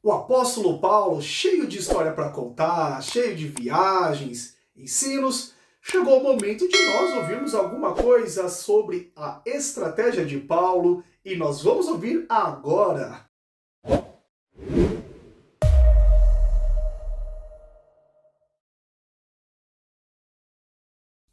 O apóstolo Paulo, cheio de história para contar, cheio de viagens, ensinos, chegou o momento de nós ouvirmos alguma coisa sobre a estratégia de Paulo e nós vamos ouvir agora.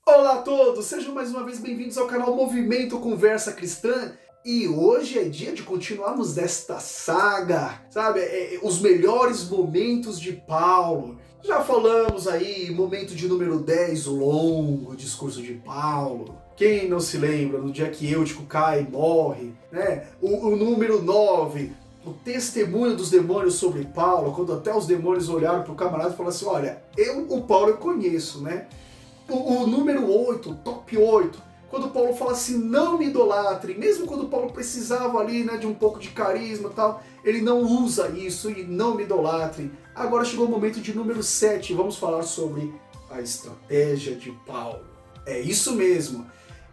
Olá a todos, sejam mais uma vez bem-vindos ao canal Movimento Conversa Cristã. E hoje é dia de continuarmos desta saga, sabe? Os melhores momentos de Paulo. Já falamos aí, momento de número 10, o longo discurso de Paulo. Quem não se lembra do dia que Eutico cai e morre, né? O número 9, o testemunho dos demônios sobre Paulo, quando até os demônios olharam para o camarada e falaram assim, olha, o Paulo eu conheço, né? O número 8, top 8, quando Paulo fala assim, não me idolatre, mesmo quando Paulo precisava ali, né, de um pouco de carisma e tal, ele não usa isso e não me idolatre. Agora chegou o momento de número 7, vamos falar sobre a estratégia de Paulo. É isso mesmo.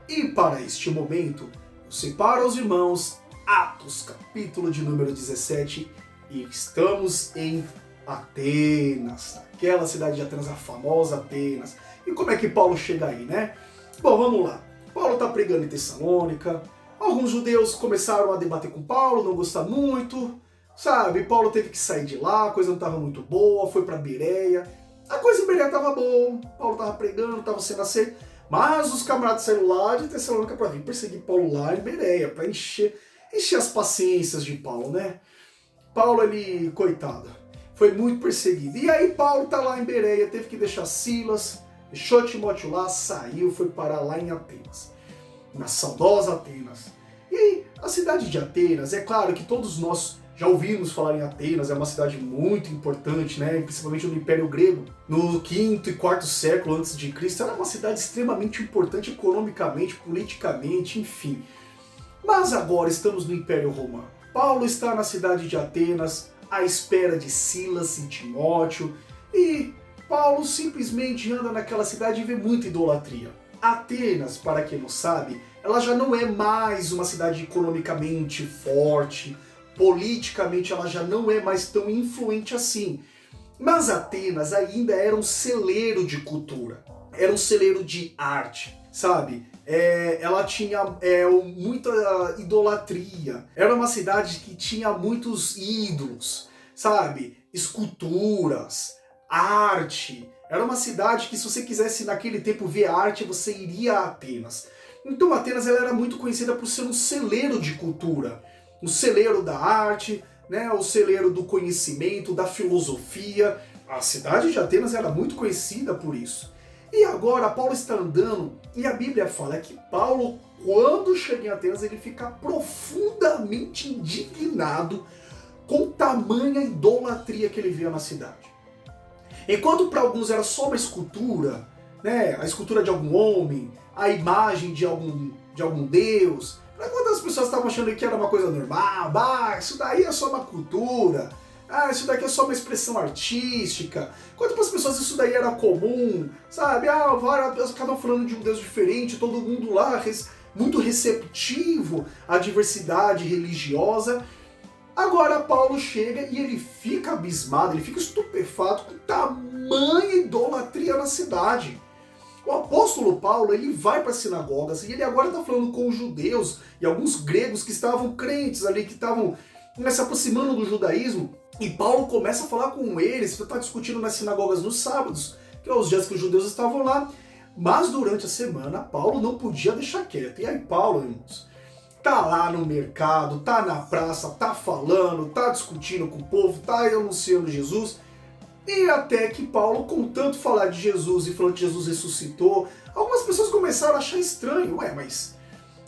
E para este momento, eu separo aos irmãos Atos, capítulo de número 17, e estamos em Atenas, aquela cidade de Atenas, a famosa Atenas. E como é que Paulo chega aí, né? Bom, vamos lá. Paulo está pregando em Tessalônica, alguns judeus começaram a debater com Paulo, não gostar muito, sabe? Paulo teve que sair de lá, a coisa não estava muito boa, foi para Bereia. A coisa em Bereia estava boa, Paulo estava pregando, estava sendo aceito, mas os camaradas saíram lá de Tessalônica para vir perseguir Paulo lá em Bereia, para encher as paciências de Paulo, né? Paulo, ele, coitado, foi muito perseguido. E aí Paulo está lá em Bereia, teve que deixar Silas, deixou Timóteo lá, saiu, foi parar lá em Atenas, na saudosa Atenas. E a cidade de Atenas, é claro que todos nós já ouvimos falar em Atenas, é uma cidade muito importante, né? Principalmente no Império Grego. No 5º e 4º século antes de Cristo, era uma cidade extremamente importante economicamente, politicamente, enfim. Mas agora estamos no Império Romano. Paulo está na cidade de Atenas, à espera de Silas e Timóteo, e Paulo simplesmente anda naquela cidade e vê muita idolatria. Atenas, para quem não sabe, ela já não é mais uma cidade economicamente forte, politicamente ela já não é mais tão influente assim. Mas Atenas ainda era um celeiro de cultura, era um celeiro de arte, sabe? Ela tinha muita idolatria, era uma cidade que tinha muitos ídolos, sabe? Esculturas, arte. Era uma cidade que se você quisesse naquele tempo ver arte, você iria a Atenas. Então Atenas ela era muito conhecida por ser um celeiro de cultura, um celeiro da arte, né, o celeiro do conhecimento, da filosofia. A cidade de Atenas era muito conhecida por isso. E agora Paulo está andando e a Bíblia fala que Paulo, quando chega em Atenas, ele fica profundamente indignado com tamanha idolatria que ele via na cidade. Enquanto para alguns era só uma escultura, né, a escultura de algum homem, a imagem de algum deus, para quantas pessoas estavam achando que era uma coisa normal, isso daí é só uma cultura, isso daqui é só uma expressão artística, quanto para as pessoas isso daí era comum, sabe, cada um falando de um deus diferente, todo mundo lá muito receptivo à diversidade religiosa. Agora Paulo chega e ele fica abismado, ele fica estupefato com tamanha idolatria na cidade. O apóstolo Paulo, ele vai para as sinagogas e ele agora está falando com os judeus e alguns gregos que estavam crentes ali, que estavam se aproximando do judaísmo. E Paulo começa a falar com eles, está discutindo nas sinagogas nos sábados, que é os dias que os judeus estavam lá. Mas durante a semana, Paulo não podia deixar quieto. E aí Paulo, irmãos, tá lá no mercado, tá na praça, tá falando, tá discutindo com o povo, tá anunciando Jesus. E até que Paulo, com tanto falar de Jesus e falando que Jesus ressuscitou, algumas pessoas começaram a achar estranho. Mas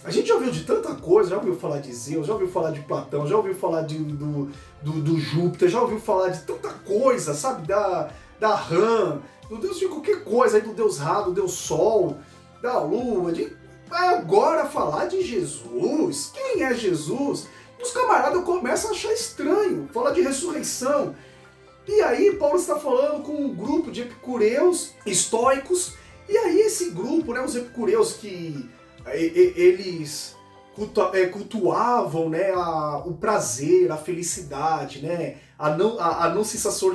a gente já ouviu de tanta coisa, já ouviu falar de Zeus, já ouviu falar de Platão, já ouviu falar do Júpiter, já ouviu falar de tanta coisa, sabe? Da Rã, do Deus de qualquer coisa, aí do Deus Ra, do Deus Sol, da Lua, agora falar de Jesus, quem é Jesus? Os camaradas começam a achar estranho, fala de ressurreição. E aí Paulo está falando com um grupo de epicureus, estoicos, e aí esse grupo, né, os epicureus que eles cultuavam, né, o prazer, a felicidade, né, a não sensação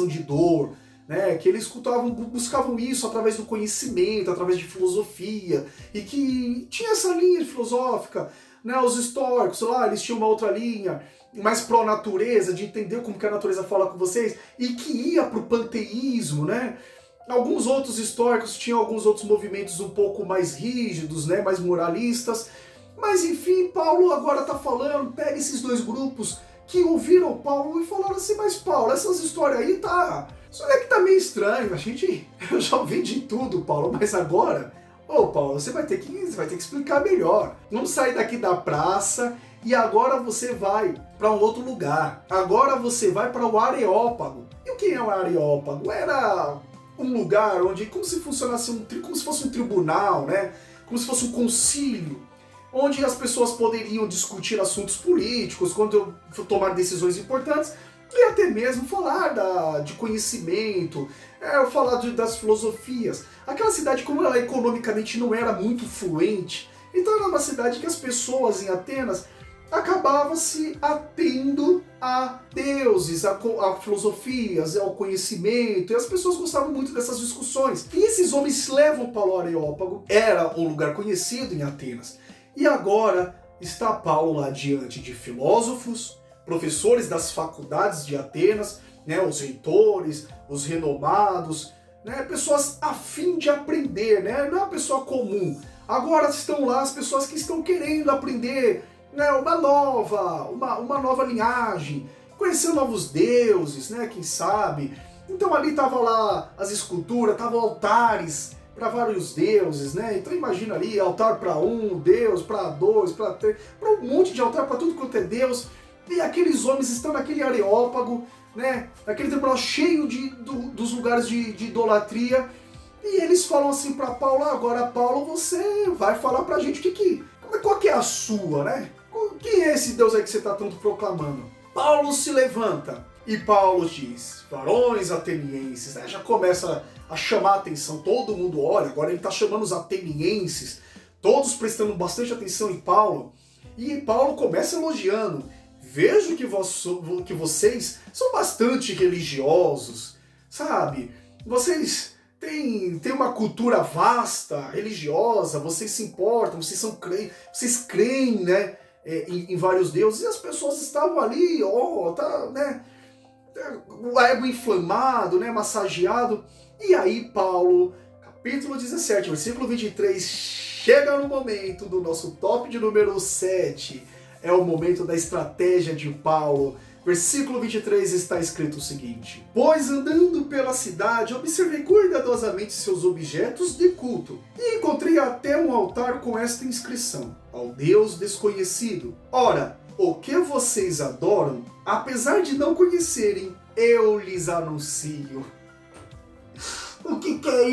de dor, né, que eles buscavam isso através do conhecimento, através de filosofia, e que tinha essa linha filosófica, né, os estoicos lá, eles tinham uma outra linha, mais pró-natureza, de entender como que a natureza fala com vocês, e que ia para o panteísmo, né. Alguns outros estoicos tinham alguns outros movimentos um pouco mais rígidos, né, mais moralistas, mas enfim, Paulo agora está falando, pega esses dois grupos que ouviram Paulo e falaram assim, mas Paulo, essas histórias aí isso é que tá meio estranho, eu já ouvi de tudo, Paulo, mas agora, Paulo, você vai ter que explicar melhor. Vamos sair daqui da praça e agora você vai para um outro lugar. Agora você vai para o Areópago. E o que é o Areópago? Era um lugar onde, como se fosse um tribunal, né? Como se fosse um concílio, onde as pessoas poderiam discutir assuntos políticos, quando tomar decisões importantes, e até mesmo falar de conhecimento, falar das filosofias. Aquela cidade, como ela economicamente não era muito fluente, então era uma cidade que as pessoas em Atenas acabavam se atendo a deuses, a filosofias, ao conhecimento, e as pessoas gostavam muito dessas discussões. E esses homens levam Paulo ao Areópago, era um lugar conhecido em Atenas. E agora está Paulo lá diante de filósofos, professores das faculdades de Atenas, né, os reitores, os renomados, né, pessoas a fim de aprender, né, não é uma pessoa comum. Agora estão lá as pessoas que estão querendo aprender, né, uma nova linhagem, conhecer novos deuses, né, quem sabe. Então ali estavam lá as esculturas, estavam altares para vários deuses, né? Então imagina ali, altar para um deus, para dois, para três, para um monte de altar, para tudo quanto é deus. E aqueles homens estão naquele Areópago, né? Naquele tribunal cheio dos lugares de idolatria. E eles falam assim para Paulo, agora Paulo, você vai falar pra gente qual que é a sua, né? Quem é esse Deus aí que você está tanto proclamando? Paulo se levanta e Paulo diz, varões atenienses, né? Já começa a chamar a atenção, todo mundo olha, agora ele está chamando os atenienses, todos prestando bastante atenção em Paulo, e Paulo começa elogiando, vejo que vocês são bastante religiosos, sabe? Vocês têm uma cultura vasta, religiosa, vocês se importam, vocês creem, né, em vários deuses, e as pessoas estavam ali, né, o ego inflamado, né, massageado. E aí Paulo, capítulo 17, versículo 23, chega no momento do nosso top de número 7. É o momento da estratégia de Paulo. Versículo 23 está escrito o seguinte: pois andando pela cidade, observei cuidadosamente seus objetos de culto, e encontrei até um altar com esta inscrição: ao Deus desconhecido. Ora, o que vocês adoram, apesar de não conhecerem, eu lhes anuncio. O que é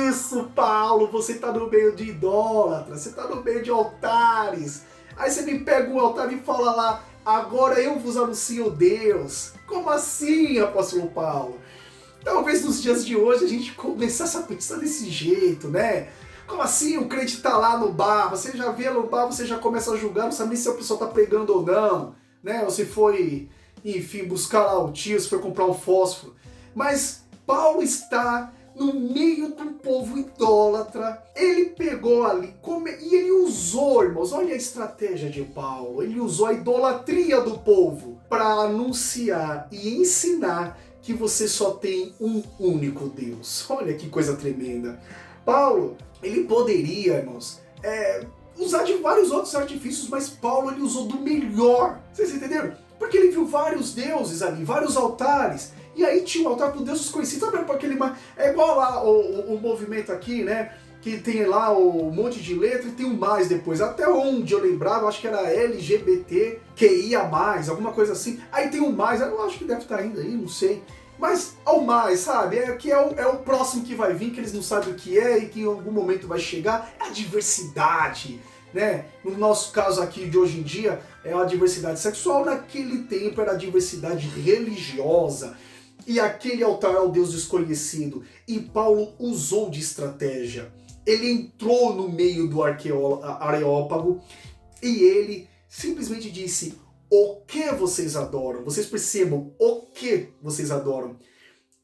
isso, Paulo? Você está no meio de idólatras, você está no meio de altares. Aí você me pega um altar e fala lá, agora eu vos anuncio Deus. Como assim, apóstolo Paulo? Talvez nos dias de hoje a gente começasse a pensar desse jeito, né? Como assim o crente está lá no bar, você já vê no bar, você já começa a julgar, não sabe nem se a pessoa está pregando ou não, né? Ou se foi, enfim, buscar lá o tio, se foi comprar um fósforo. Mas Paulo está no meio de um povo idólatra, ele pegou ali, e ele usou, irmãos, olha a estratégia de Paulo, ele usou a idolatria do povo para anunciar e ensinar que você só tem um único Deus. Olha que coisa tremenda. Paulo, ele poderia, irmãos, usar de vários outros artifícios, mas Paulo ele usou do melhor, vocês entenderam? Porque ele viu vários deuses ali, vários altares, e aí tinha um altar para o Deus desconhecido, sabe aquele... É igual lá o movimento aqui, né? Que tem lá um monte de letra e tem um mais depois. Até onde eu lembrava, acho que era LGBTQIA+, alguma coisa assim. Aí tem um mais, eu acho que deve estar ainda aí, não sei. Mas ao mais, sabe? É o próximo que vai vir, que eles não sabem o que é e que em algum momento vai chegar. É a diversidade, né? No nosso caso aqui de hoje em dia, é a diversidade sexual. Naquele tempo era a diversidade religiosa. E aquele altar ao Deus desconhecido. E Paulo usou de estratégia. Ele entrou no meio do Areópago E ele simplesmente disse: o que vocês adoram? Vocês percebam o que vocês adoram.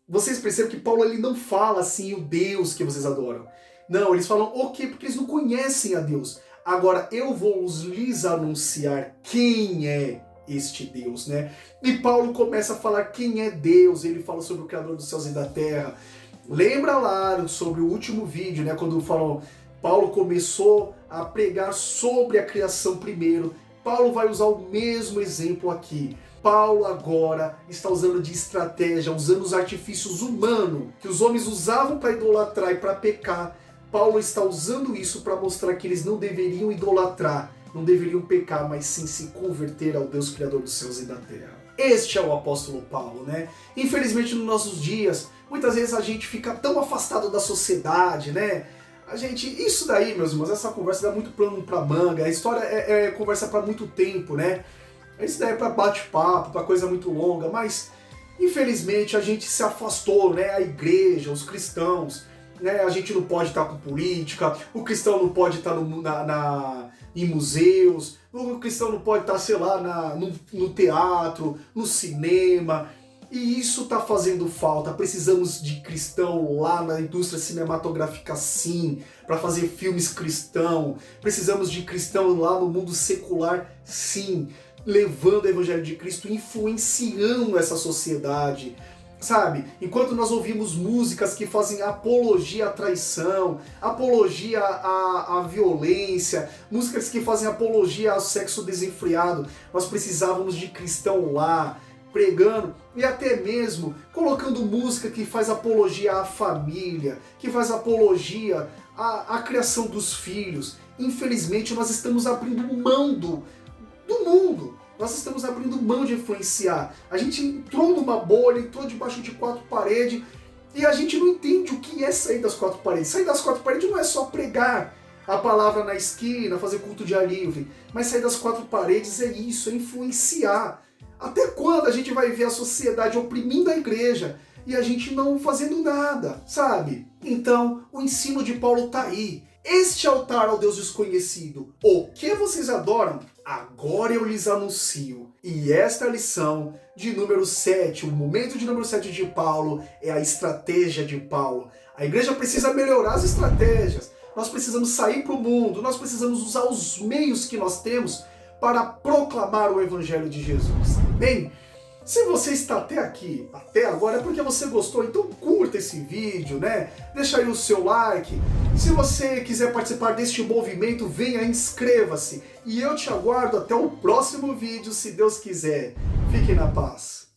Vocês percebam que Paulo ele não fala assim o Deus que vocês adoram. Não, eles falam o que porque eles não conhecem a Deus. Agora eu vou lhes anunciar quem é este Deus, né? E Paulo começa a falar quem é Deus. Ele fala sobre o Criador dos céus e da terra. Lembra lá sobre o último vídeo, né? Quando Paulo começou a pregar sobre a criação primeiro. Paulo vai usar o mesmo exemplo aqui. Paulo agora está usando de estratégia, usando os artifícios humanos que os homens usavam para idolatrar e para pecar. Paulo está usando isso para mostrar que eles não deveriam idolatrar, não deveriam pecar, mas sim se converter ao Deus Criador dos céus e da terra. Este é o apóstolo Paulo, né? Infelizmente, nos nossos dias, muitas vezes a gente fica tão afastado da sociedade, né? Isso daí, meus irmãos, essa conversa dá muito plano pra manga, a história é conversa para muito tempo, né? Isso daí é para bate-papo, para coisa muito longa, mas infelizmente a gente se afastou, né? A igreja, os cristãos, né? A gente não pode estar com política, o cristão não pode estar em museus, o cristão não pode estar, sei lá, no teatro, no cinema. E isso está fazendo falta. Precisamos de cristão lá na indústria cinematográfica, sim, para fazer filmes cristãos. Precisamos de cristão lá no mundo secular, sim, levando o evangelho de Cristo, influenciando essa sociedade. Sabe? Enquanto nós ouvimos músicas que fazem apologia à traição, apologia à violência, músicas que fazem apologia ao sexo desenfreado, nós precisávamos de cristão lá, pregando e até mesmo colocando música que faz apologia à família, que faz apologia à criação dos filhos. Infelizmente nós estamos abrindo mão do mundo, nós estamos abrindo mão de influenciar. A gente entrou numa bolha, entrou debaixo de quatro paredes e a gente não entende o que é sair das quatro paredes. Sair das quatro paredes não é só pregar a palavra na esquina, fazer culto de ar livre, mas sair das quatro paredes é isso, é influenciar. Até quando a gente vai ver a sociedade oprimindo a igreja e a gente não fazendo nada, sabe? Então, o ensino de Paulo tá aí. Este altar ao Deus desconhecido, o que vocês adoram, agora eu lhes anuncio. E esta é a lição de número 7, o momento de número 7 de Paulo é a estratégia de Paulo. A igreja precisa melhorar as estratégias, nós precisamos sair para o mundo, nós precisamos usar os meios que nós temos para proclamar o Evangelho de Jesus. Amém? Se você está até aqui, até agora, é porque você gostou, então curta esse vídeo, né? Deixa aí o seu like. Se você quiser participar deste movimento, venha, inscreva-se. E eu te aguardo até o próximo vídeo, se Deus quiser. Fique na paz.